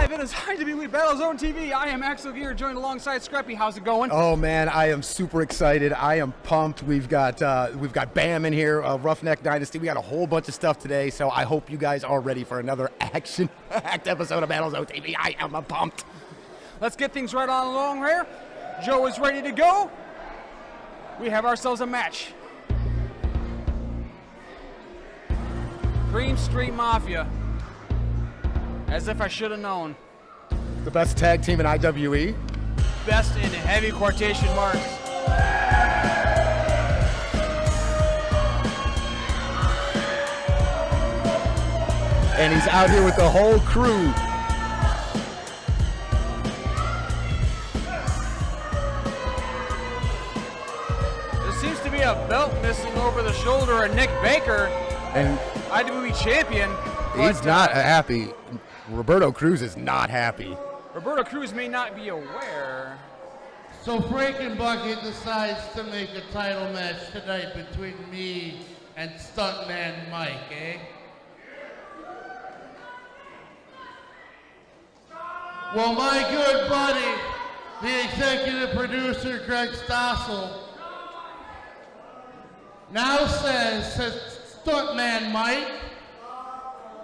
live. It is IWE BattleZone TV. I am Axel Gear, joined alongside Scrappy. How's it going? Oh man, I am super excited. I am pumped. We've got Bam in here, Roughneck Dynasty. We got a whole bunch of stuff today, so I hope you guys are ready for another action-packed episode of BattleZone TV. I am pumped. Let's get things right on along here. Joe is ready to go. We have ourselves a match. Cream Street Mafia. As if I should have known. The best tag team in IWE. Best in heavy quotation marks. And he's out here with the whole crew. There seems to be a belt missing over the shoulder of Nick Baker, And IWE champion. he's not happy. Roberto Cruz is not happy. Roberto Cruz may not be aware. So Frankenbucket decides to make a title match tonight between me and Stuntman Mike, eh? Well, my good buddy, the executive producer, Craig Stossel, now says Stuntman Mike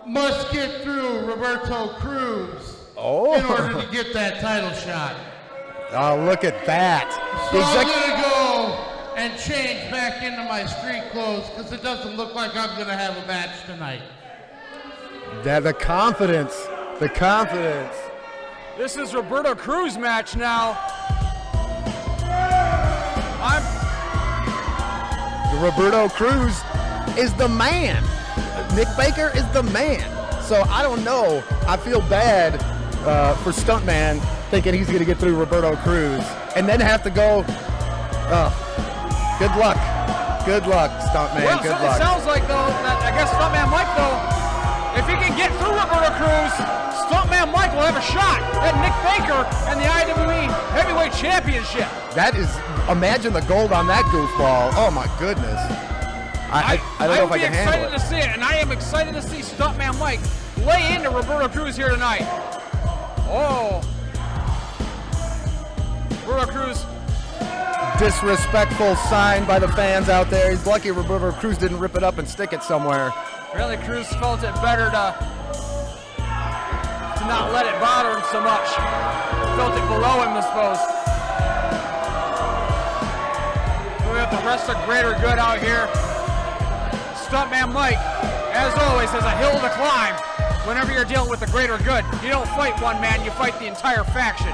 must get through Roberto Cruz in order to get that title shot. Oh, look at that. So I'm going to go and change back into my street clothes because it doesn't look like I'm going to have a match tonight. The confidence. The confidence. This is Roberto Cruz match now. Roberto Cruz is the man. Nick Baker is the man. So I don't know. I feel bad for Stuntman thinking he's going to get through Roberto Cruz and then have to go. Good luck. Good luck, Stuntman. Well, good so luck. It sounds like, though, that I guess Stuntman Mike, though, if he can get through Roberto Cruz, Stuntman Mike will have a shot at Nick Baker and the IWE Heavyweight Championship. That is, imagine the gold on that goofball. Oh my goodness. I don't know if I can handle it. I'm excited to see it, and I am excited to see Stuntman Mike lay into Roberto Cruz here tonight. Oh. Roberto Cruz. Disrespectful sign by the fans out there. He's lucky Roberto Cruz didn't rip it up and stick it somewhere. Apparently Cruz felt it better to not let it bother him so much. Felt it below him, I suppose. We have the rest of Greater Good out here. Stuntman Mike, as always, has a hill to climb. Whenever you're dealing with the Greater Good, you don't fight one man, you fight the entire faction.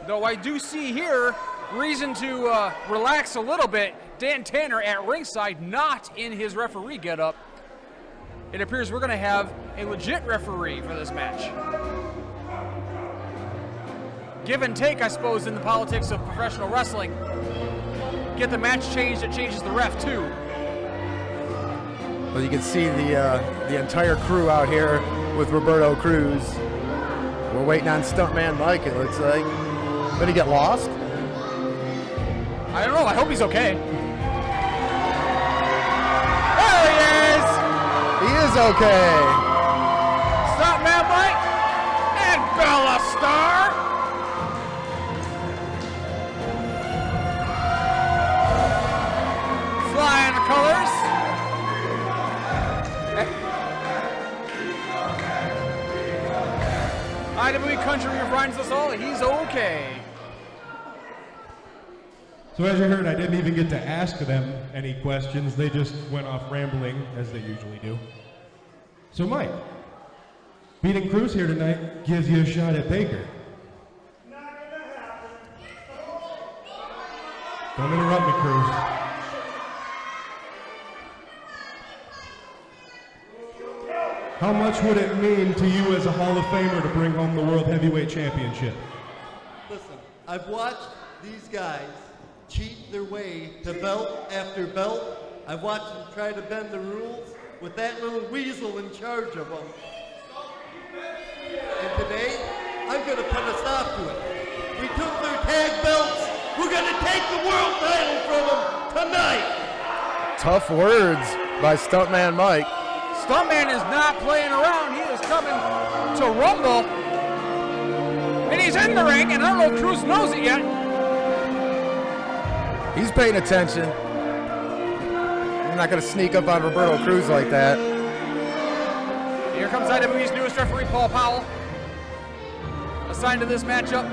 Though I do see here reason to relax a little bit. Dan Tanner at ringside, not in his referee getup. It appears we're going to have a legit referee for this match. Give and take, I suppose, in the politics of professional wrestling. Get the match changed, it changes the ref too. Well, you can see the entire crew out here with Roberto Cruz. We're waiting on Stuntman Mike, it looks like. Did he get lost? I don't know, I hope he's okay. There he is! He is okay. Stuntman Mike and Bella Star. Flying the colors. IWE Country reminds us all he's okay. So as you heard, I didn't even get to ask them any questions. They just went off rambling, as they usually do. So Mike, beating Cruz here tonight gives you a shot at Baker. Not gonna happen. Don't interrupt me, Cruz. How much would it mean to you as a Hall of Famer to bring home the World Heavyweight Championship? Listen, I've watched these guys cheat their way to belt after belt. I've watched them try to bend the rules with that little weasel in charge of them. And today, I'm going to put a stop to it. We took their tag belts. We're going to take the world title from them tonight. Tough words by Stuntman Mike. Stuntman is not playing around. He is coming to rumble. And he's in the ring, and I don't know if Cruz knows it yet. He's paying attention. He's not going to sneak up on Roberto Cruz like that. Here comes IWE's newest referee, Paul Powell, assigned to this matchup.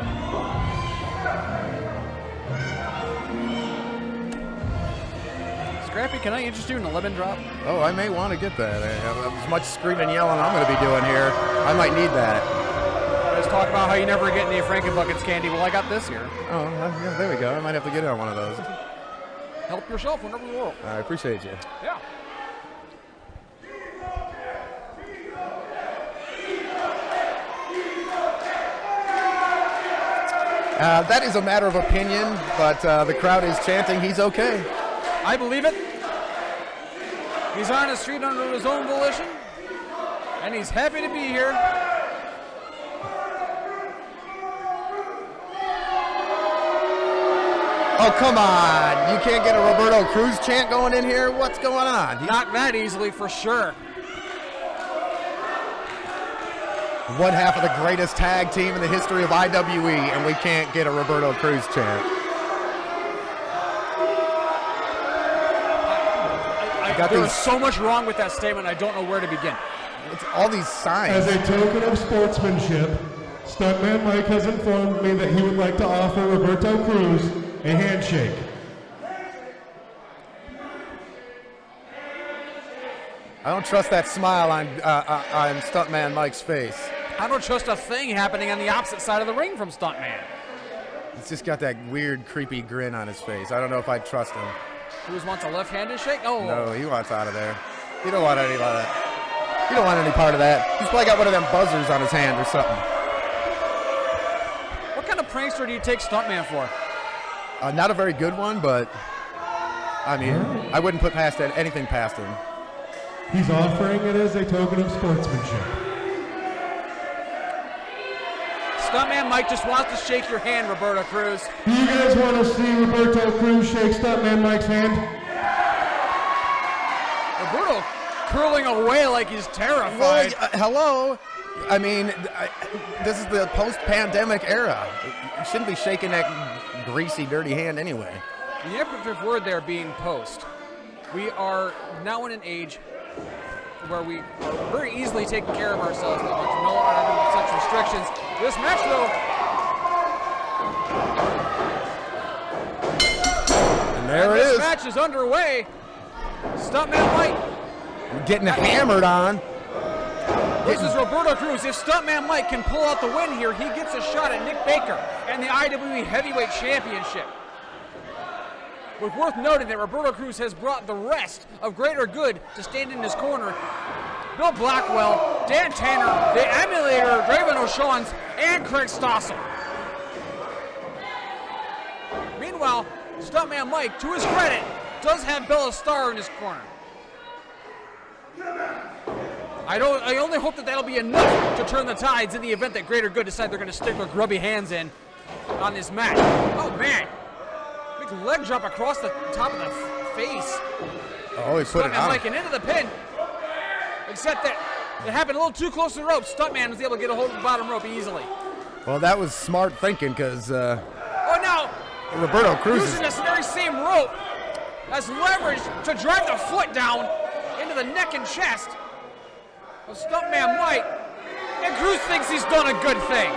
Scrappy, can I interest you in a lemon drop? Oh, I may want to get that. As much screaming and yelling I'm going to be doing here, I might need that. Let's talk about how you never get any Frankenbuckets candy. Well, I got this here. Oh, yeah, there we go. I might have to get on one of those. Help yourself whenever you will. I appreciate you. Yeah. That is a matter of opinion, but the crowd is chanting he's okay. I believe it. He's on the street under his own volition, and he's happy to be here. Oh, come on. You can't get a Roberto Cruz chant going in here? What's going on? Not that easily, for sure. One half of the greatest tag team in the history of IWE, and we can't get a Roberto Cruz chant. There's so much wrong with that statement, I don't know where to begin. It's all these signs. As a token of sportsmanship, Stuntman Mike has informed me that he would like to offer Roberto Cruz a handshake. I don't trust that smile on Stuntman Mike's face. I don't trust a thing happening on the opposite side of the ring from Stuntman. He's just got that weird, creepy grin on his face. I don't know if I'd trust him. Cruz wants a left-handed shake? Oh. No, he wants out of there. You don't want any of that. You don't want any part of that. He's probably got one of them buzzers on his hand or something. What kind of prankster do you take Stuntman for? Not a very good one, but I mean, I wouldn't put anything past him. He's offering it as a token of sportsmanship. Stuntman Mike just wants to shake your hand, Roberto Cruz. Do you guys want to see Roberto Cruz shake Stuntman Mike's hand? Roberto curling away like he's terrified. Well, hello? I mean, this is the post-pandemic era. You shouldn't be shaking that greasy, dirty hand anyway. The operative word there being post. We are now in an age where we are very easily taking care of ourselves. No longer such restrictions. This match, though. And there it is. This match is underway. Stuntman Mike getting hammered on. This is Roberto Cruz. If Stuntman Mike can pull out the win here, he gets a shot at Nick Baker and the IWE Heavyweight Championship. It's worth noting that Roberto Cruz has brought the rest of Greater Good to stand in his corner. Bill Blackwell, Dan Tanner, the Emulator, Draven O'Shaughns, and Craig Stossel. Meanwhile, Stuntman Mike, to his credit, does have Bella Starr in his corner. I only hope that that'll be enough to turn the tides in the event that Greater Good decide they're going to stick their grubby hands in on this match. Oh, man. Big leg drop across the top of the face. Oh, he put it on. Mike into the pin. Except that it happened a little too close to the rope. Stuntman was able to get a hold of the bottom rope easily. Well, that was smart thinking because oh, now Roberto Cruz using this very same rope as leverage to drive the foot down into the neck and chest of Stuntman Mike. And Cruz thinks he's done a good thing.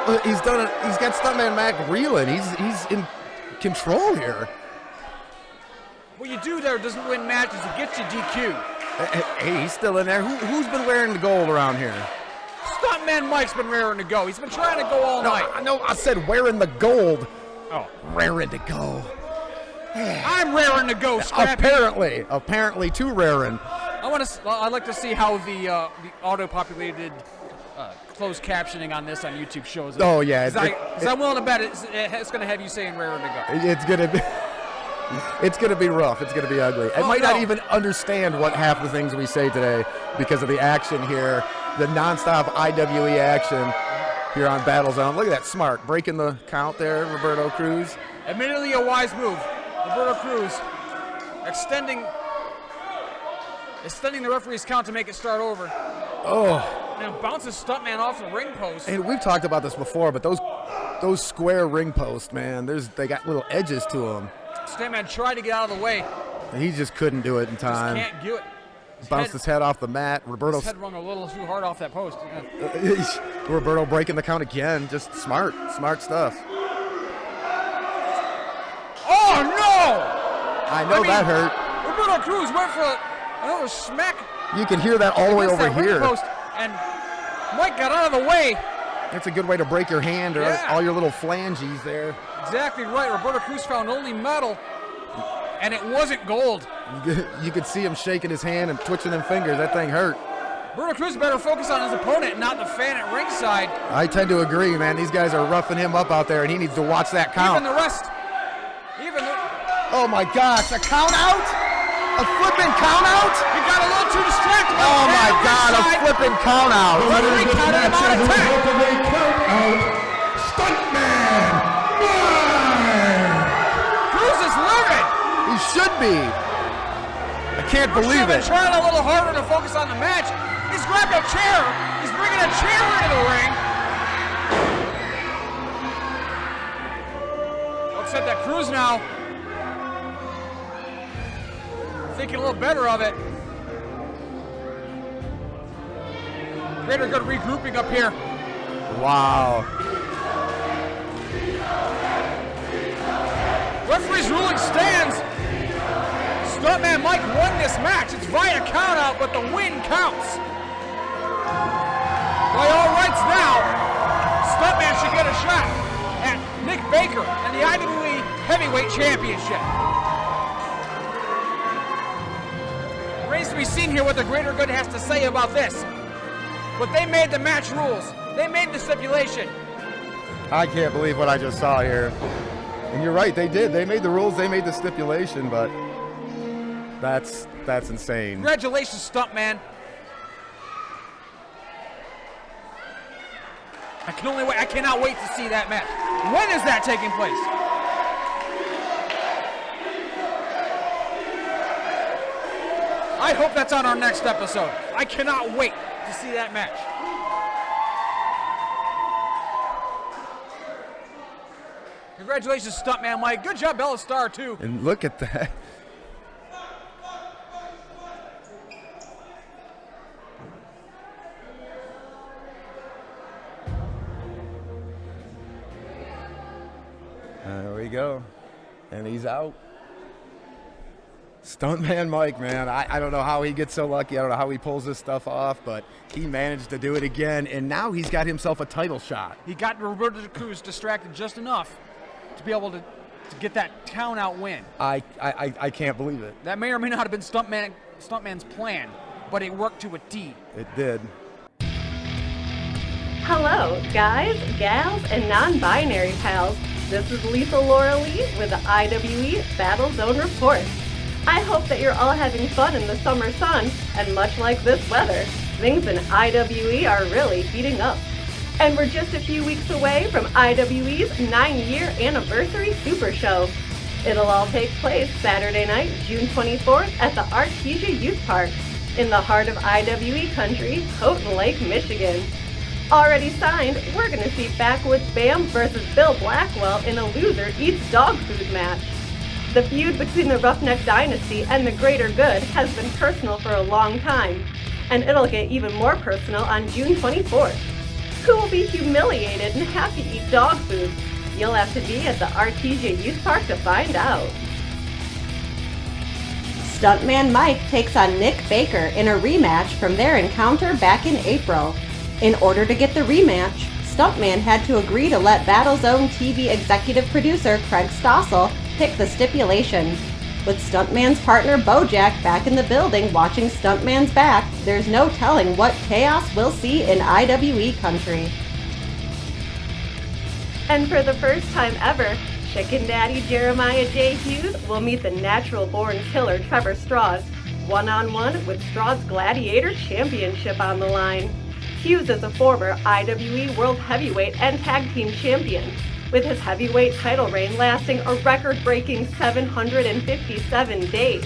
Well, he's got Stuntman Mike reeling. He's in control here. What you do there doesn't win matches, it gets you DQ. Hey, he's still in there. Who's been wearing the gold around here? Stuntman Mike's been raring to go. He's been trying to go all night. No, I said wearing the gold. Oh. Raring to go. I'm raring to go, Scrappy. Apparently too raring. I'd like to see how the auto-populated closed captioning on this on YouTube shows up. Oh, yeah. Because I'm willing to bet it's going to have you saying raring to go. It's going to be... It's going to be rough. It's going to be ugly. I might not even understand what half the things we say today because of the action here, the nonstop IWE action here on BattleZone. Look at that, smart. Breaking the count there, Roberto Cruz. Admittedly a wise move. Roberto Cruz extending extending the referee's count to make it start over. Oh. Now bounces Stuntman off the ring post. And we've talked about this before, but those square ring posts, man, they got little edges to them. Stuntman tried to get out of the way. He just couldn't do it in time. Just can't do it. Bounced his head off the mat. His head rung a little too hard off that post. Yeah. Roberto breaking the count again. Just smart stuff. Oh no! I know that hurt. Roberto Cruz went for another smack. You can hear that all the way over here. Post, and Mike got out of the way. It's a good way to break your hand or all your little flanges there. Exactly right. Roberto Cruz found only metal, and it wasn't gold. You could see him shaking his hand and twitching them fingers. That thing hurt. Roberto Cruz better focus on his opponent, not the fan at ringside. I tend to agree, man. These guys are roughing him up out there, and he needs to watch that count. Even the rest. Oh my gosh, a count out? A flipping count out? He got a little too distracted. Oh my God, a flipping count out. What is this match as a result of a count out? Stuntman Mike! Cruz is livid. He should be. I can't believe it. He's trying a little harder to focus on the match. He's grabbed a chair. He's bringing a chair into the ring. Upset that Cruz now. Thinking a little better of it. Greater Good regrouping up here. Wow. Referee's ruling stands. Stuntman Mike won this match. It's via countout, but the win counts. By all rights now, Stuntman should get a shot at Nick Baker and the IWE Heavyweight Championship. Remains to be seen here what the Greater Good has to say about this. But they made the match rules. They made the stipulation. I can't believe what I just saw here. And you're right, they did. They made the rules, they made the stipulation, but that's insane. Congratulations, Stuntman. I cannot wait to see that match. When is that taking place? I hope that's on our next episode. I cannot wait to see that match. Congratulations, Stuntman Mike. Good job, Bella Star, too. And look at that. There we go. And he's out. Stuntman Mike, man, I don't know how he gets so lucky. I don't know how he pulls this stuff off, but he managed to do it again, and now he's got himself a title shot. He got Roberto Cruz distracted just enough to be able to get that count-out win. I can't believe it. That may or may not have been Stuntman's plan, but it worked to a T. It did. Hello, guys, gals, and non-binary pals. This is Lisa Laura Lee with the IWE BattleZone Report. I hope that you're all having fun in the summer sun, and much like this weather, things in IWE are really heating up. And we're just a few weeks away from IWE's 9-year anniversary Super Show. It'll all take place Saturday night, June 24th at the Artesia Youth Park in the heart of IWE country, Houghton Lake, Michigan. Already signed, we're going to see Backwoods Bam versus Bill Blackwell in a loser eats dog food match. The feud between the Roughneck Dynasty and the Greater Good has been personal for a long time, and it'll get even more personal on June 24th. Who will be humiliated and have to eat dog food? You'll have to be at the Artesia Youth Park to find out. Stuntman Mike takes on Nick Baker in a rematch from their encounter back in April. In order to get the rematch, Stuntman had to agree to let BattleZone TV executive producer Craig Stossel pick the stipulation. With Stuntman's partner Bojack back in the building watching Stuntman's back, there's no telling what chaos we'll see in IWE country. And for the first time ever, Chicken Daddy Jeremiah J. Hughes will meet the natural-born killer Trevor Strauss, one-on-one with Strauss Gladiator Championship on the line. Hughes is a former IWE World Heavyweight and Tag Team Champion, with his heavyweight title reign lasting a record-breaking 757 days.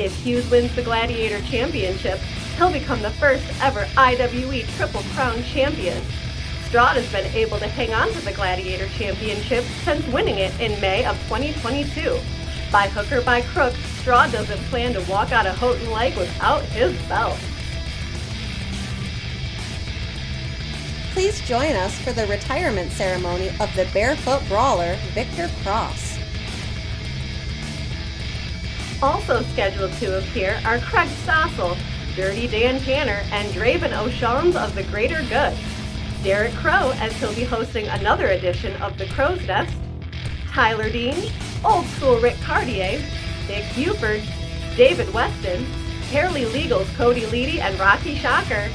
If Hughes wins the Gladiator Championship, he'll become the first ever IWE Triple Crown champion. Straught has been able to hang on to the Gladiator Championship since winning it in May of 2022. By hook or by crook, Straught doesn't plan to walk out of Houghton Lake without his belt. Please join us for the retirement ceremony of the barefoot brawler, Victor Cross. Also scheduled to appear are Craig Stossel, Dirty Dan Tanner, and Draven O'Shaughnes of the Greater Good. Derek Crow, as he'll be hosting another edition of The Crow's Nest. Tyler Dean, Old School Rick Cartier, Nick Buford, David Weston, Harley Legal's Cody Leedy and Rocky Shocker,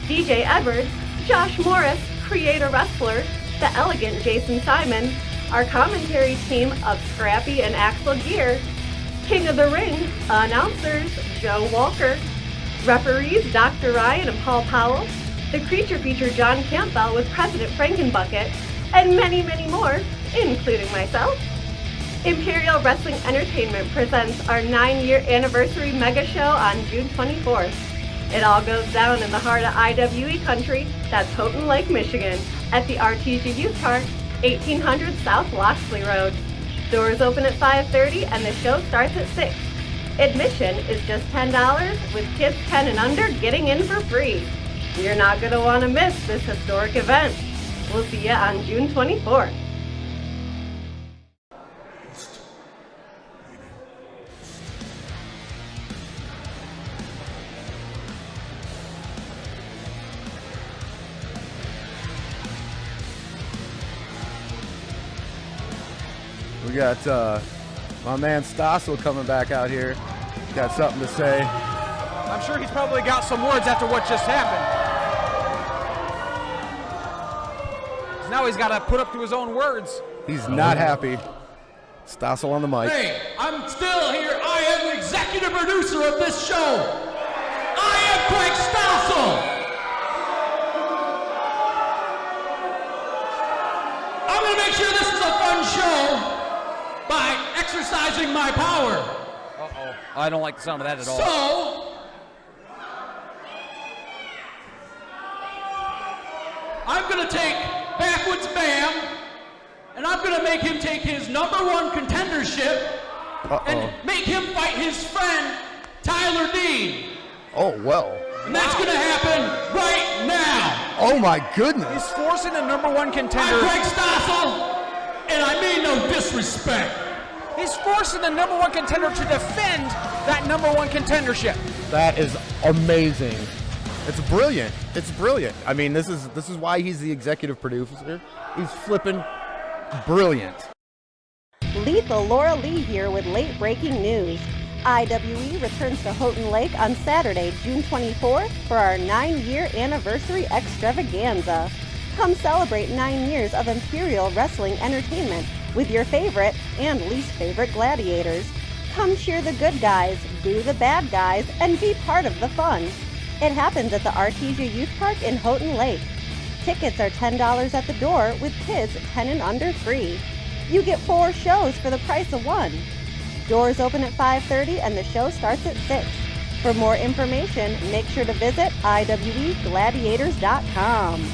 DJ Edwards, Josh Morris, Creator Wrestler, The Elegant Jason Simon, our commentary team of Scrappy and Axel Gear, King of the Ring, announcers Joe Walker, referees Dr. Ryan and Paul Powell, the creature feature John Campbell with President Frankenbucket, and many, many more, including myself. Imperial Wrestling Entertainment presents our 9-year anniversary mega show on June 24th. It all goes down in the heart of IWE country, that's Houghton Lake, Michigan, at the Artesia Youth Park, 1800 South Loxley Road. Doors open at 5:30 and the show starts at 6. Admission is just $10, with kids 10 and under getting in for free. You're not going to want to miss this historic event. We'll see you on June 24th. We got my man Stossel coming back out here. Got something to say. I'm sure he's probably got some words after what just happened. Now he's got to put up to his own words. He's not happy. Stossel on the mic. Hey, I'm still here. I am the executive producer of this show. I am Craig Stossel. I'm going to make sure this is a fun show by exercising my power. Uh-oh. I don't like the sound of that at all. So, I'm going to take Backwoods Bam, and I'm going to make him take his #1 contendership and make him fight his friend, Tyler Dean. Oh, well. And that's going to happen right now. Oh, my goodness. He's forcing the #1 contender. I'm Craig Stossel, and I mean no disrespect. He's forcing the #1 contender to defend that #1 contendership. That is amazing. It's brilliant. It's brilliant. I mean, this is why he's the executive producer. He's flipping brilliant. Lethal Laura Lee here with late breaking news. IWE returns to Houghton Lake on Saturday, June 24th for our 9-year anniversary extravaganza. Come celebrate 9 years of Imperial Wrestling Entertainment with your favorite and least favorite gladiators. Come cheer the good guys, boo the bad guys, and be part of the fun. It happens at the Artesia Youth Park in Houghton Lake. Tickets are $10 at the door with kids 10 and under free. You get 4 shows for the price of 1. Doors open at 5:30 and the show starts at 6. For more information, make sure to visit IWEgladiators.com.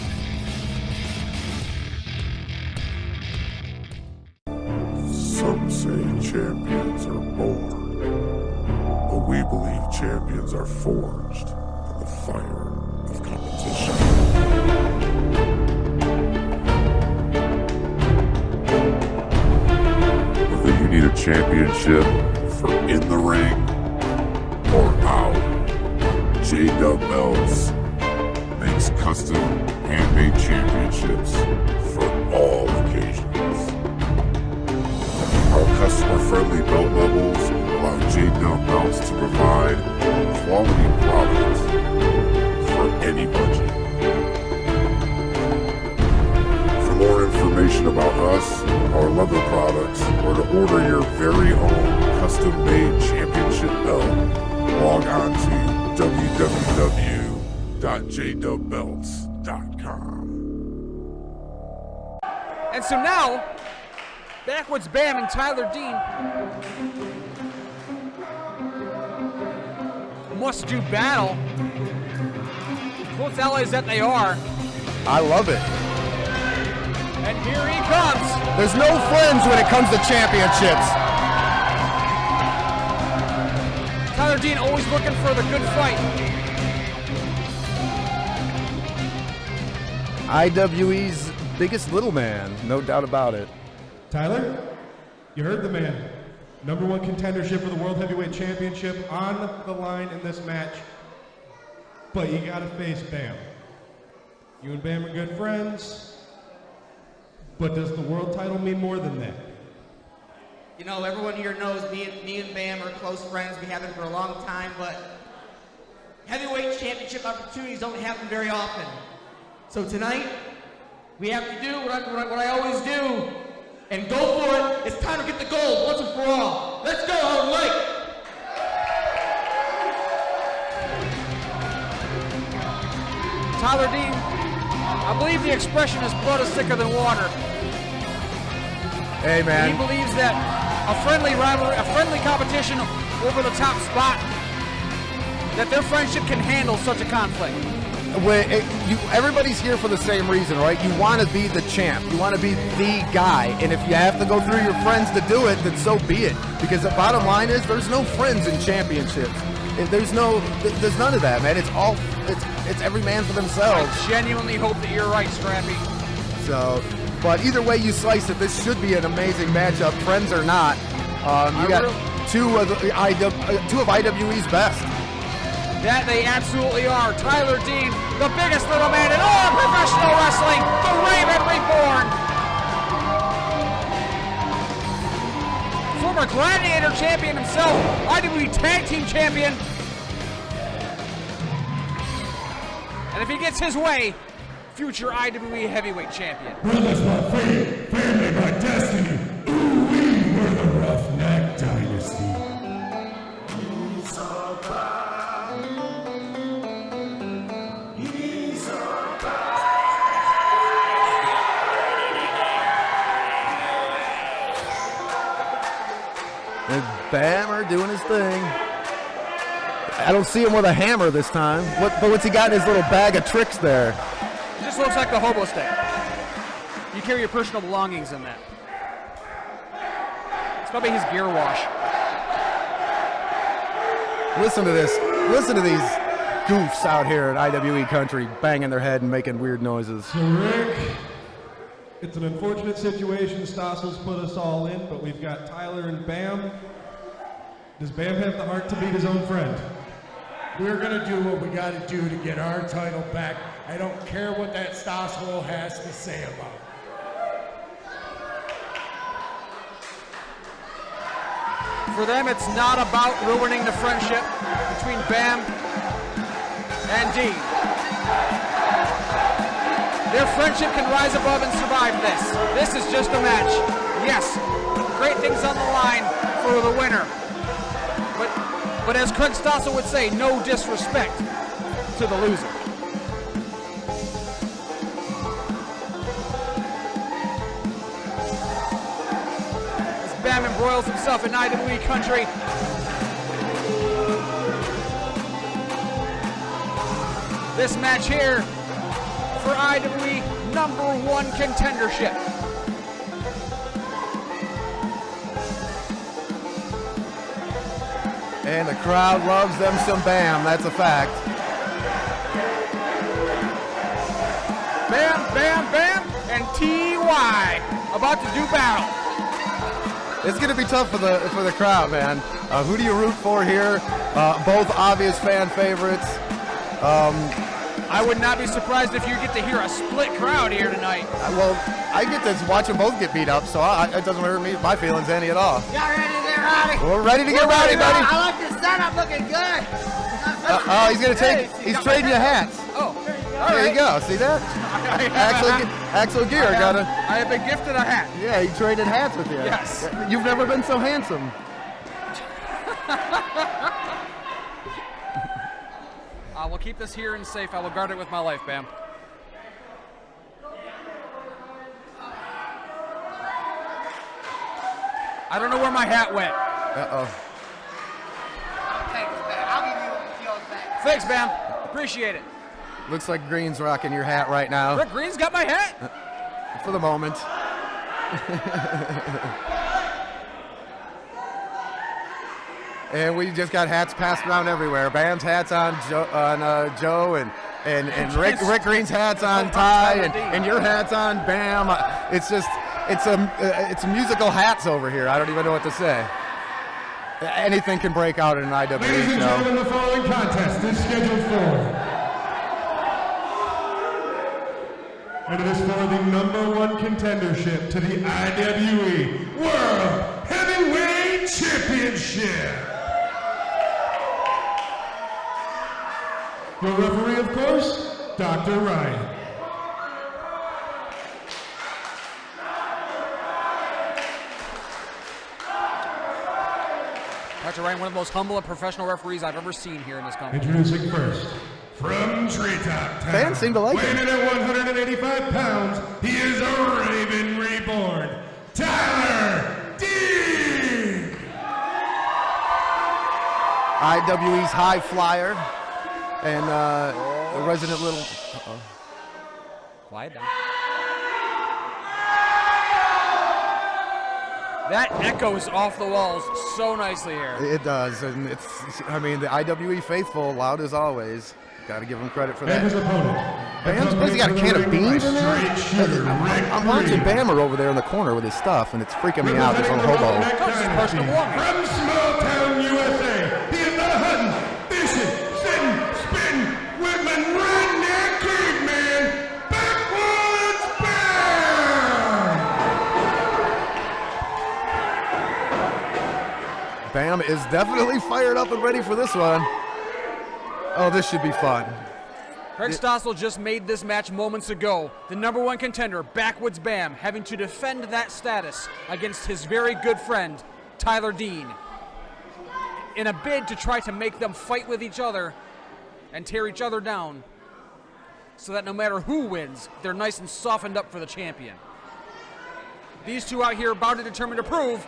Some say champions are born, but we believe champions are forged in the fire of competition. Whether you need a championship for in the ring or out, J-Dub Belts makes custom handmade championships for all occasions. Our customer-friendly belt levels allow J-Dub Belts to provide quality products for any budget. For more information about us, our leather products, or to order your very own custom-made championship belt, log on to www.jdubbelts.com. And so now, Backwoods Bam and Tyler Dean must-do battle. Close allies that they are. I love it. And here he comes. There's no friends when it comes to championships. Tyler Dean always looking for the good fight. IWE's biggest little man, no doubt about it. Tyler, you heard the man. #1 contendership for the World Heavyweight Championship on the line in this match. But you gotta face Bam. You and Bam are good friends. But does the world title mean more than that? You know, everyone here knows me and Bam are close friends. We have been for a long time, but heavyweight championship opportunities don't happen very often. So tonight, we have to do what I always do, and go for it. It's time to get the gold once and for all. Let's go, Houghton Mike. Tyler Dean, I believe the expression is blood is thicker than water. Hey, man. He believes that a friendly rivalry, a friendly competition over the top spot, that their friendship can handle such a conflict. Everybody's here for the same reason, right? You want to be the champ. You want to be the guy. And if you have to go through your friends to do it, then so be it. Because the bottom line is there's no friends in championships. There's none of that, man. It's every man for themselves. I genuinely hope that you're right, Scrappy. So, but either way you slice it, this should be an amazing matchup, friends or not. You got two of IWE's best. That they absolutely are. Tyler Dean, the biggest little man in all professional wrestling, the Raven Reborn. Former Gladiator champion himself, IWE Tag Team champion. And if he gets his way, future IWE Heavyweight champion. Brothers by fate, family by destiny. Ooh, we were the Roughneck Dynasty. And Bammer doing his thing. I don't see him with a hammer this time. But what's he got in his little bag of tricks there? It just looks like the hobo stick. You carry your personal belongings in that. It's probably his gear wash. Listen to this. Listen to these goofs out here in IWE country banging their head and making weird noises. So Rick, it's an unfortunate situation. Stossel's put us all in, but we've got Tyler and Bam. Does Bam have the heart to beat his own friend? We're going to do what we got to do to get our title back. I don't care what that Stossel has to say about it. For them, it's not about ruining the friendship between Bam and Dean. Their friendship can rise above and survive this. This is just a match. Yes, great things on the line for the winner. But as Craig Stossel would say, no disrespect to the loser. As Bam embroils himself in IWE country. This match here for IWE #1 contendership. And the crowd loves them some Bam, that's a fact. Bam, Bam, Bam, and TY about to do battle. It's going to be tough for the crowd, man. Who do you root for here? Both obvious fan favorites. I would not be surprised if you get to hear a split crowd here tonight. Well, I get to watch them both get beat up, so it doesn't hurt my feelings any at all. Y'all ready to get rowdy? We're ready to get rowdy, buddy. I like this setup, looking good. He's trading you hats. Oh, there you go. See that? Axel Gear got a. I have been gifted a hat. Yeah, he traded hats with you. Yes. You've never been so handsome. I will keep this here and safe. I will guard it with my life, Bam. I don't know where my hat went. Uh-oh. I'll take this back. I'll give you Thanks, Bam. Appreciate it. Looks like Green's rocking your hat right now. Rick Green's got my hat. For the moment. And we just got hats passed around everywhere. Bam's hat's on Joe and Rick Green's hat's on Ty and your hat's on Bam. It's just it's musical hats over here. I don't even know what to say. Anything can break out in an IWE show. Ladies and gentlemen, the following contest is scheduled for. And it is for the #1 contendership to the IWE World Heavyweight Championship. Your referee, of course, Dr. Ryan. Dr. Ryan, one of the most humble and professional referees I've ever seen here in this company. Introducing first, from Treetop Town. Fans seem to like weighing in at 185 pounds, he is a Raven reborn, Tyler Dean. IWE's high flyer and the resident little. Quiet down. That echoes off the walls so nicely here. It does, and I mean, the IWE faithful, loud as always. Got to give him credit for that. And his opponent. Bam's basically got a can of beans in there. I'm watching Bammer over there in the corner with his stuff, and it's freaking me out, this little hobo. From small town USA, he is the hunting, fishing, sitting, spitting, whittling, redneck caveman, Backwoods Bam. Bam is definitely fired up and ready for this one. Oh, this should be fun. Craig Stossel just made this match moments ago. The #1 contender, Backwoods Bam, having to defend that status against his very good friend, Tyler Dean, in a bid to try to make them fight with each other and tear each other down so that no matter who wins, they're nice and softened up for the champion. These two out here bound and determined to prove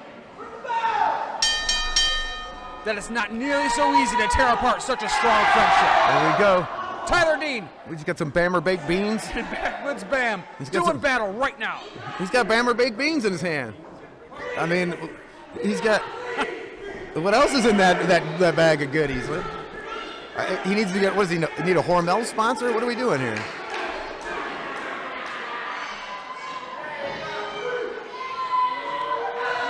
that it's not nearly so easy to tear apart such a strong friendship. There we go. Tyler Dean. We just got some Bammer baked beans. Backwoods Bam doing battle right now. He's got Bammer baked beans in his hand. I mean, he's got. What else is in that bag of goodies? He needs to get. What does he need? A Hormel sponsor? What are we doing here?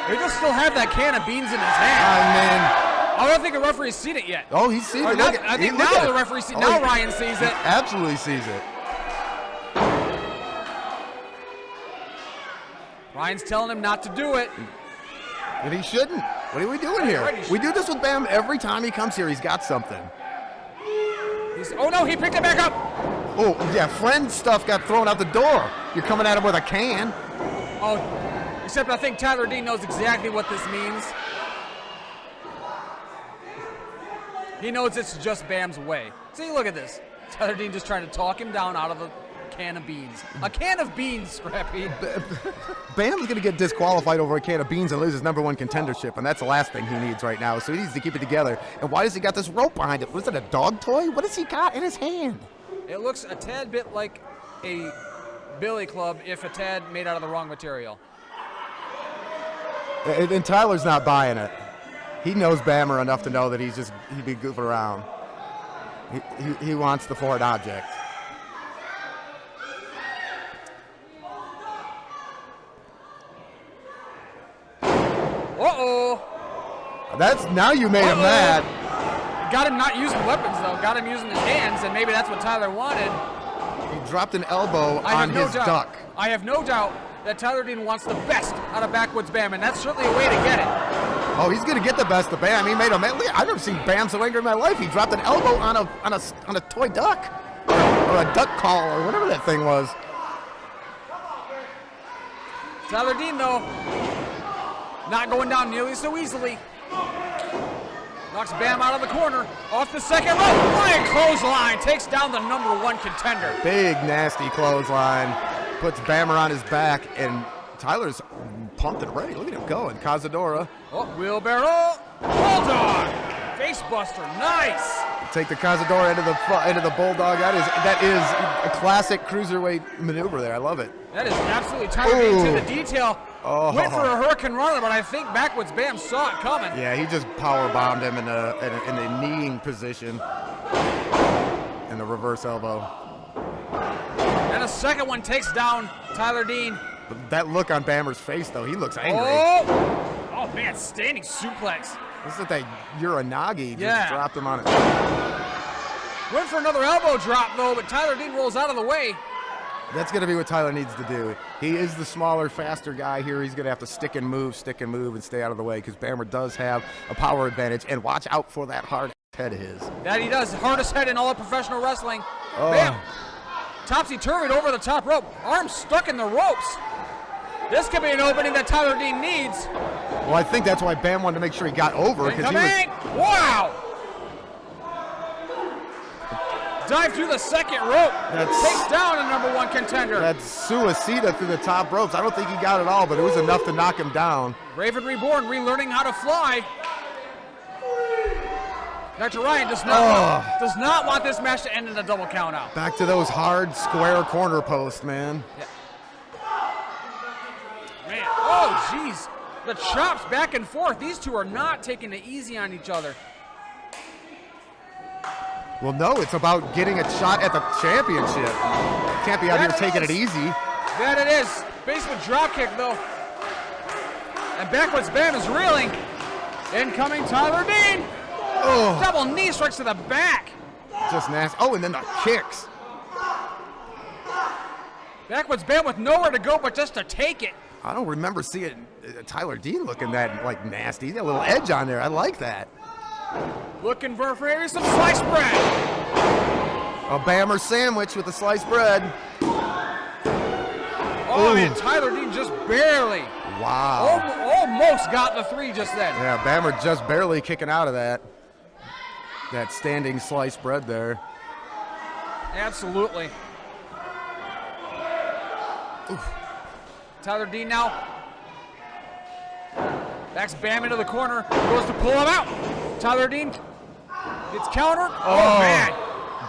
He does still have that can of beans in his hand. Man. I don't think the referee's seen it yet. Oh, he's seen it. I think now the referee sees it. Now Ryan sees it. Absolutely sees it. Ryan's telling him not to do it. But he shouldn't. What are we doing here? We do this with Bam every time he comes here. He's got something. Oh no, he picked it back up. Oh, yeah, friend stuff got thrown out the door. You're coming at him with a can. Oh, except I think Tyler Dean knows exactly what this means. He knows it's just Bam's way. See, look at this. Tyler Dean just trying to talk him down out of a can of beans. A can of beans, Scrappy. Bam's going to get disqualified over a can of beans and lose his #1 contendership, and that's the last thing he needs right now. So he needs to keep it together. And why does he got this rope behind it? Was it a dog toy? What has he got in his hand? It looks a tad bit like a billy club if a tad made out of the wrong material. And Tyler's not buying it. He knows Bammer enough to know that he'd be goofing around. He wants the foreign object. Uh-oh. That's, now you made him mad. Got him not using weapons, though. Got him using his hands, and maybe that's what Tyler wanted. He dropped an elbow on his duck. I have no doubt that Tyler Dean wants the best out of Backwoods Bam, and that's certainly a way to get it. Oh, he's going to get the best of Bam. He made him. I've never seen Bam so angry in my life. He dropped an elbow on a toy duck, or a duck call, or whatever that thing was. Tyler Dean, though, not going down nearly so easily. Knocks Bam out of the corner, off the second rope. Flying clothesline takes down the #1 contender. Big nasty clothesline, puts Bammer on his back, and Tyler's pumped and ready. Look at him going. Cazadora. Oh, wheelbarrow. Bulldog. Face buster. Nice. Take the Cazador into the Bulldog. That is a classic cruiserweight maneuver there. I love it. That is absolutely Tyler Dean to the detail. Went for a Hurricane Runner, but I think Backwoods Bam saw it coming. Yeah, he just power bombed him in the kneeing position. And the reverse elbow. And a second one takes down Tyler Dean. But that look on Bammer's face, though, he looks angry. Oh man, standing suplex. This is that Uranagi just dropped him on it. Went for another elbow drop, though, but Tyler Dean rolls out of the way. That's going to be what Tyler needs to do. He is the smaller, faster guy here. He's going to have to stick and move, and stay out of the way because Bammer does have a power advantage. And watch out for that hard head of his. That he does. Hardest head in all of professional wrestling. Bam! Topsy-turvy over the top rope. Arms stuck in the ropes. This could be an opening that Tyler Dean needs. Well, I think that's why Bam wanted to make sure he got over. Wow! Dive through the second rope. Takes down a number one contender. That's suicida through the top ropes. I don't think he got it all, but it was enough to knock him down. Raven Reborn relearning how to fly. Dr. Ryan does not want this match to end in a double count out. Back to those hard square corner posts, man. Yeah. Man, oh jeez. The chops back and forth. These two are not taking it easy on each other. Well, no, it's about getting a shot at the championship. Can't be out here taking it easy. That it is. Basement drop kick, though. And Backwoods Bam is reeling. Incoming Tyler Dean. Oh. Double knee strikes to the back. Just nasty. Oh, and then the kicks. Backwoods Bam with nowhere to go but just to take it. I don't remember seeing Tyler Dean looking that nasty. He's got a little edge on there. I like that. Looking for some sliced bread. A Bammer sandwich with the sliced bread. Oh, man, Tyler Dean just barely. Wow. Almost got the three just then. Yeah, Bammer just barely kicking out of that. That standing sliced bread there. Absolutely. Oof. Tyler Dean now. Backs Bam into the corner. Goes to pull him out. Tyler Dean gets countered. Oh man.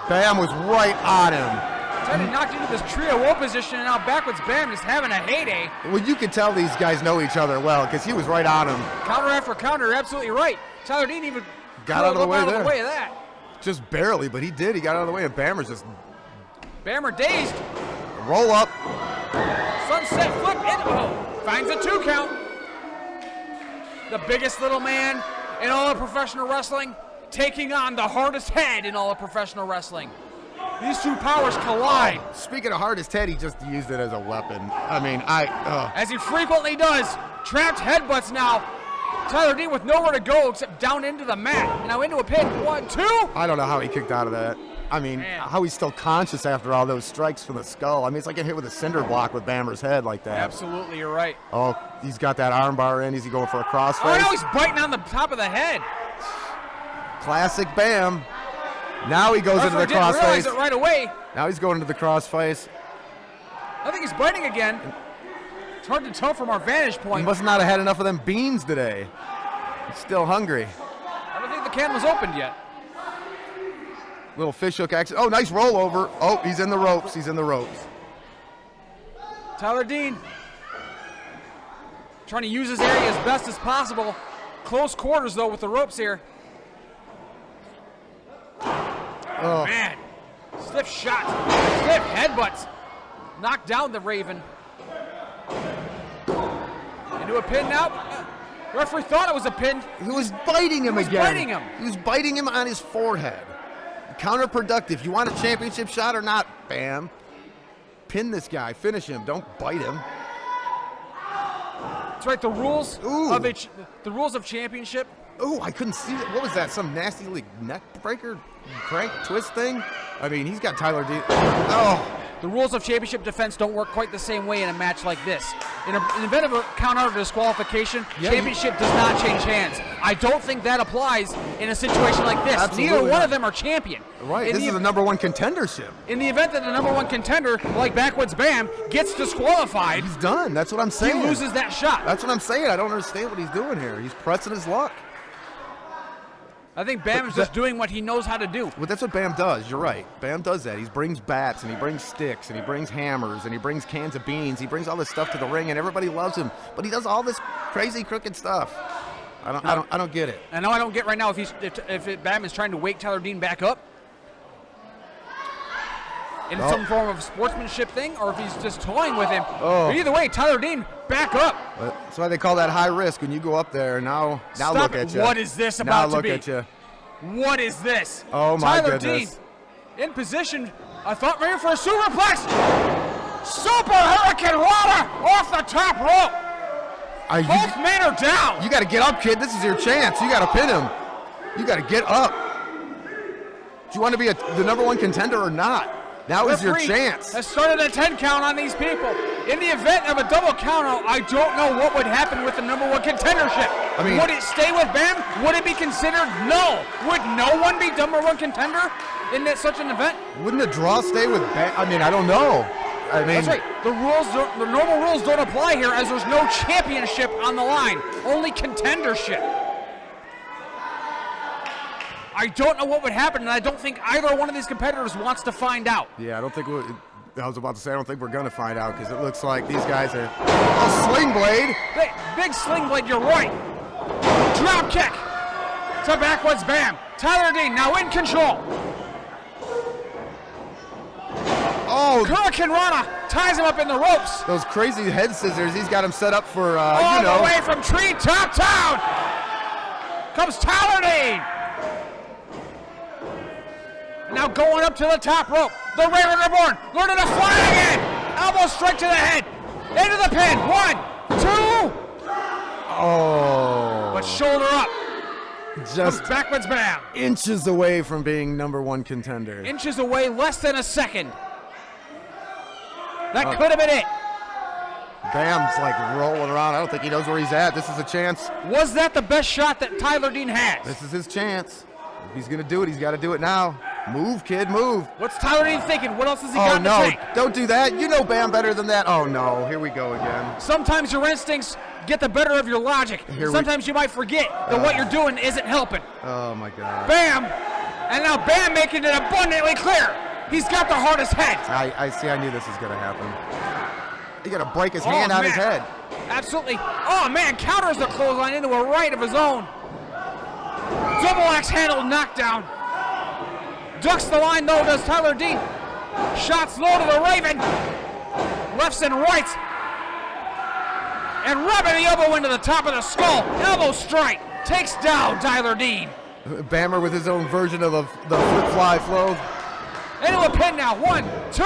Bam was right on him. Tyler knocked into this trio woe position, and now Backwoods Bam is having a heyday. Well, you can tell these guys know each other well because he was right on him. Counter after counter, you're absolutely right. Tyler Dean even got out of the way there. Of that. Just barely, but he did. He got out of the way, and Bammer's just. Bammer dazed. Roll up. Sunset flip. Finds a 2 count. The biggest little man in all of professional wrestling, taking on the hardest head in all of professional wrestling. These two powers collide. Speaking of hardest head, he just used it as a weapon. I mean, as he frequently does, trapped headbutts now. Tyler Dean with nowhere to go except down into the mat. Now into a pin. 1, 2. I don't know how he kicked out of that. I mean, how he's still conscious after all those strikes from the skull. I mean, it's like getting hit with a cinder block with Bammer's head like that. Absolutely, you're right. Oh, he's got that arm bar in. Is he going for a crossface? Oh, now he's biting on the top of the head. Classic Bam. Now he goes into the didn't realize crossface. it right away. Now he's going into the crossface. I think he's biting again. It's hard to tell from our vantage point. He must not have had enough of them beans today. He's still hungry. I don't think the can was opened yet. Little fish hook action. Oh, nice rollover. Oh, he's in the ropes. He's in the ropes. Tyler Dean trying to use his area as best as possible. Close quarters, though, with the ropes here. Oh, man. Stiff shots. Stiff headbutts. Knocked down the Raven. Into a pin now. Referee thought it was a pin. He was biting him again. Biting him. He was biting him on his forehead. Counterproductive. You want a championship shot or not? Bam. Pin this guy. Finish him. Don't bite him. That's right. The rules of championship. Oh, I couldn't see it. What was that? Some nasty neck breaker, crank twist thing? I mean, he's got Tyler D. Oh. The rules of championship defense don't work quite the same way in a match like this. In the event of a count out or disqualification, championship does not change hands. I don't think that applies in a situation like this. Absolutely Neither one of them are champion. Right, this is the number one contendership. In the event that the number one contender, like Backwoods Bam, gets disqualified, he's done. That's what I'm saying. He loses that shot. That's what I'm saying. I don't understand what he's doing here. He's pressing his luck. I think Bam's just doing what he knows how to do. Well, that's what Bam does. You're right. Bam does that. He brings bats, and he brings sticks, and he brings hammers, and he brings cans of beans. He brings all this stuff to the ring, and everybody loves him. But he does all this crazy, crooked stuff. I don't get it. I know I don't get right now if Bam is trying to wake Tyler Dean back up in some form of sportsmanship thing, or if he's just toying with him. But either way, Tyler Dean, back up. That's why they call that high risk when you go up there. Now look at you. What is this about to be? Now look at you. What is this? Oh, my Tyler goodness. Dean in position. I thought maybe for a superplex. Super Hurricane Rana off the top rope. Both men are down. You got to get up, kid. This is your chance. You got to pin him. You got to get up. Do you want to be the number 1 contender or not? Now is your chance. Has started a 10 count on these people. In the event of a double count out, I don't know what would happen with the number 1 contendership. I mean, would it stay with Bam? Would it be considered? No. Would no one be number 1 contender in such an event? Wouldn't a draw stay with Bam? I mean, I don't know. That's right. The normal rules don't apply here, as there's no championship on the line, only contendership. I don't know what would happen, and I don't think either one of these competitors wants to find out. Yeah, I don't think I was about to say I don't think we're going to find out, because it looks like these guys are a sling blade. Big sling blade, you're right. Drop kick to Backwoods Bam. Tyler Dean now in control. Oh, Hurricane Rana ties him up in the ropes. Those crazy head scissors, he's got him set up for, all the way from Treetop Town comes Tyler Dean. And now going up to the top rope. The Raven Reborn learning to fly again. Elbow straight to the head. Into the pin. 1, 2. Oh. But shoulder up. Just Backwoods Bam. Inches away from being number 1 contender. Inches away, less than a second. That could have been it. Bam's like rolling around. I don't think he knows where he's at. This is a chance. Was that the best shot that Tyler Dean has? This is his chance. If he's going to do it, he's got to do it now. Move, kid, move. What's Tyler Dean thinking? What else has he got in the tank? Don't do that. You know Bam better than that. Oh, no. Here we go again. Sometimes your instincts get the better of your logic. Sometimes you might forget that what you're doing isn't helping. Oh, my God. Bam! And now Bam making it abundantly clear. He's got the hardest head. I see. I knew this was going to happen. He's going to break his hand out his head. Absolutely. Oh, man. Counters the clothesline into a right of his own. Double axe handle knockdown. Ducks the line, though, does Tyler Dean. Shots low to the Raven. Lefts and rights. And rubbing the elbow into the top of the skull. Elbow strike. Takes down Tyler Dean. Bammer with his own version of the flip fly flow. Into a pin now. 1, 2.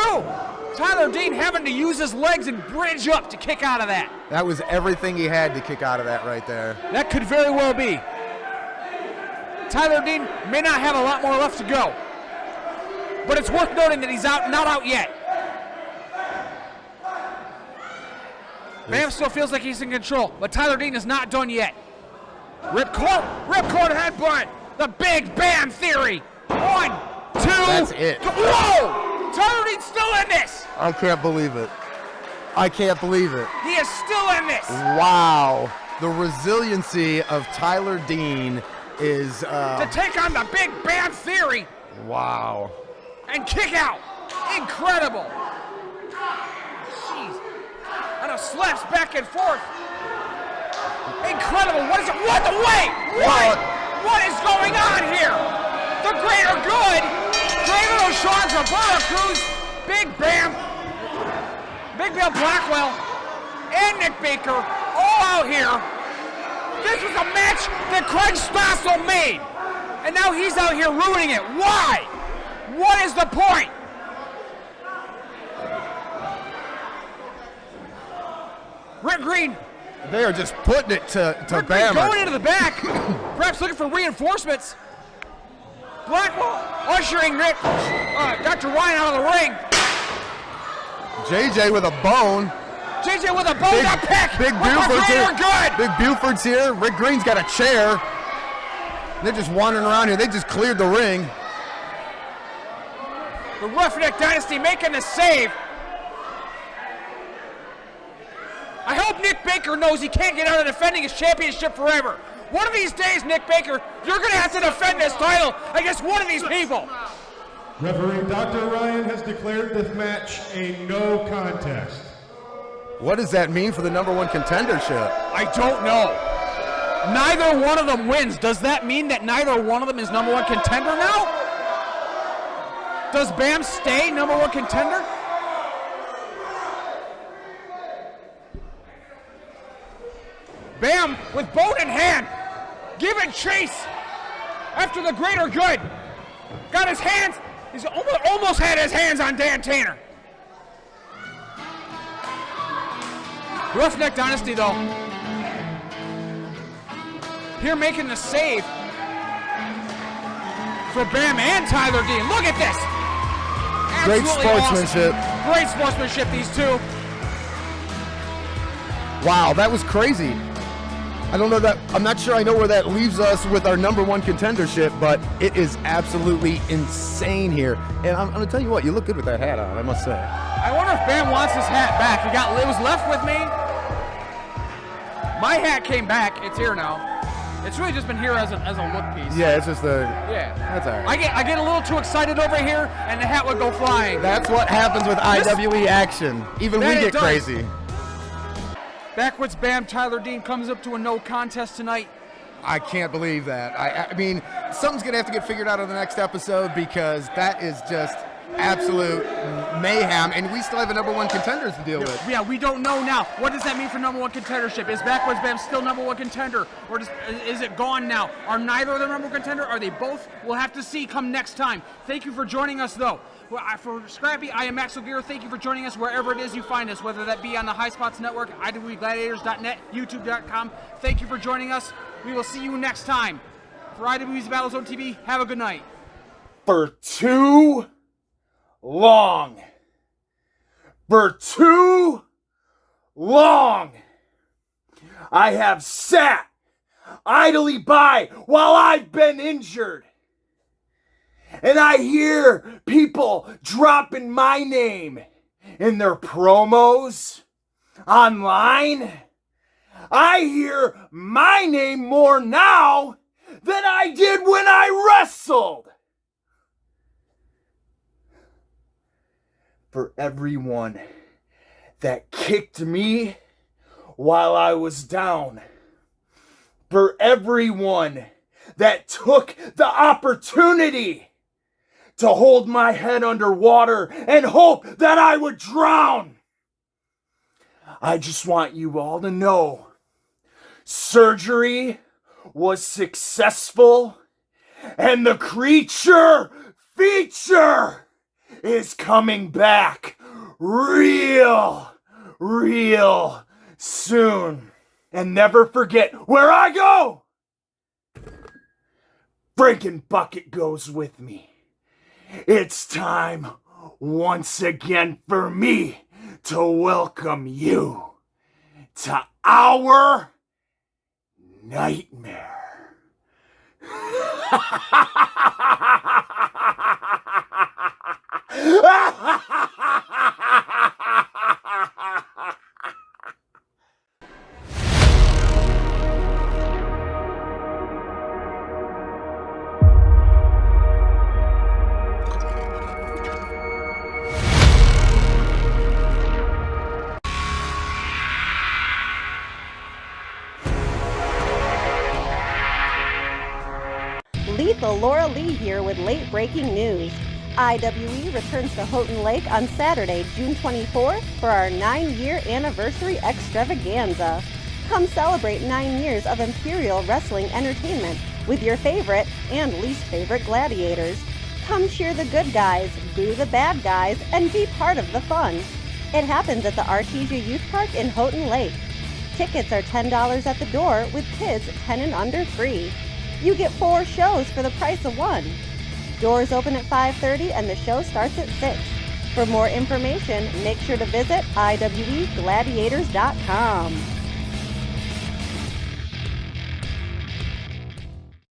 Tyler Dean having to use his legs and bridge up to kick out of that. That was everything he had to kick out of that right there. That could very well be. Tyler Dean may not have a lot more left to go. But it's worth noting that he's not out yet. Bam still feels like he's in control, but Tyler Dean is not done yet. Ripcord headbutt. The Big Bam Theory. 1, 2. That's it. Whoa! Tyler Dean's still in this. I can't believe it. I can't believe it. He is still in this. Wow. The resiliency of Tyler Dean is... to take on the Big Bam Theory. Wow. And kick out. Incredible. Jeez. And a slaps back and forth. Incredible. What is it? What the way? What is going on here? The greater good. David O'Shawn's Roberto Cruz. Big Bam Blackwell. And Nick Baker all out here. This was a match that Craig Stossel made. And now he's out here ruining it. Why? What is the point? Rick Green. They are just putting it to Rick Bammer. Green going into the back, perhaps looking for reinforcements. Blackwell ushering Dr. Ryan out of the ring. JJ with a bone. JJ with a bone, that pick. Big Buford's here. Good. Big Buford's here. Rick Green's got a chair. They're just wandering around here. They just cleared the ring. The Roughneck Dynasty making the save. I hope Nick Baker knows he can't get out of defending his championship forever. One of these days, Nick Baker, you're going to have to defend this title against one of these people. Referee Dr. Ryan has declared this match a no contest. What does that mean for the #1 contendership? I don't know. Neither one of them wins. Does that mean that neither one of them is #1 contender now? Does Bam stay #1 contender? Bam, with bone in hand, giving chase after the greater good. Got his hands, he's almost had his hands on Dan Tanner. Roughneck Dynasty, though. Here making the save for Bam and Tyler Dean. Look at this. Great Absolutely sportsmanship. awesome. Great sportsmanship, these two. Wow, that was crazy. I don't know that, I'm not sure I know where that leaves us with our #1 contendership, but it is absolutely insane here. And I'm going to tell you what, you look good with that hat on, I must say. I wonder if Bam wants his hat back. It was left with me. My hat came back. It's here now. It's really just been here as a look piece. Yeah, it's just yeah. That's all right. I get a little too excited over here, and the hat would go flying. That's what happens with IWE action. Even we get crazy. Backwoods Bam, Tyler Dean comes up to a no contest tonight. I can't believe that. I mean, something's going to have to get figured out in the next episode because that is just absolute mayhem, and we still have a #1 contenders to deal with. Yeah, we don't know now. What does that mean for #1 contendership? Is Backwoods Bam still #1 contender, or is it gone now? Are neither of them #1 contender? Are they both? We'll have to see come next time. Thank you for joining us, though. Well, for Scrappy, I am Maxwell Gear. Thank you for joining us wherever it is you find us, whether that be on the High Spots Network, IWEGladiators.net, YouTube.com. Thank you for joining us. We will see you next time. For IWE's BattleZone TV, have a good night. For too long. I have sat idly by while I've been injured. And I hear people dropping my name in their promos online. I hear my name more now than I did when I wrestled. For everyone that kicked me while I was down. For everyone that took the opportunity to hold my head underwater and hope that I would drown. I just want you all to know, surgery was successful and the creature feature is coming back real soon. And never forget, where I go, Frankenbucket goes with me. It's time once again for me to welcome you to our nightmare. Lethal Laura Lee here with late breaking news. IWE returns to Houghton Lake on Saturday, June 24th for our 9-year anniversary extravaganza. Come celebrate 9 years of Imperial wrestling entertainment with your favorite and least favorite gladiators. Come cheer the good guys, boo the bad guys, and be part of the fun. It happens at the Artesia Youth Park in Houghton Lake. Tickets are $10 at the door with kids 10 and under free. You get 4 shows for the price of 1. Doors open at 5:30 and the show starts at 6. For more information, make sure to visit IWEGladiators.com.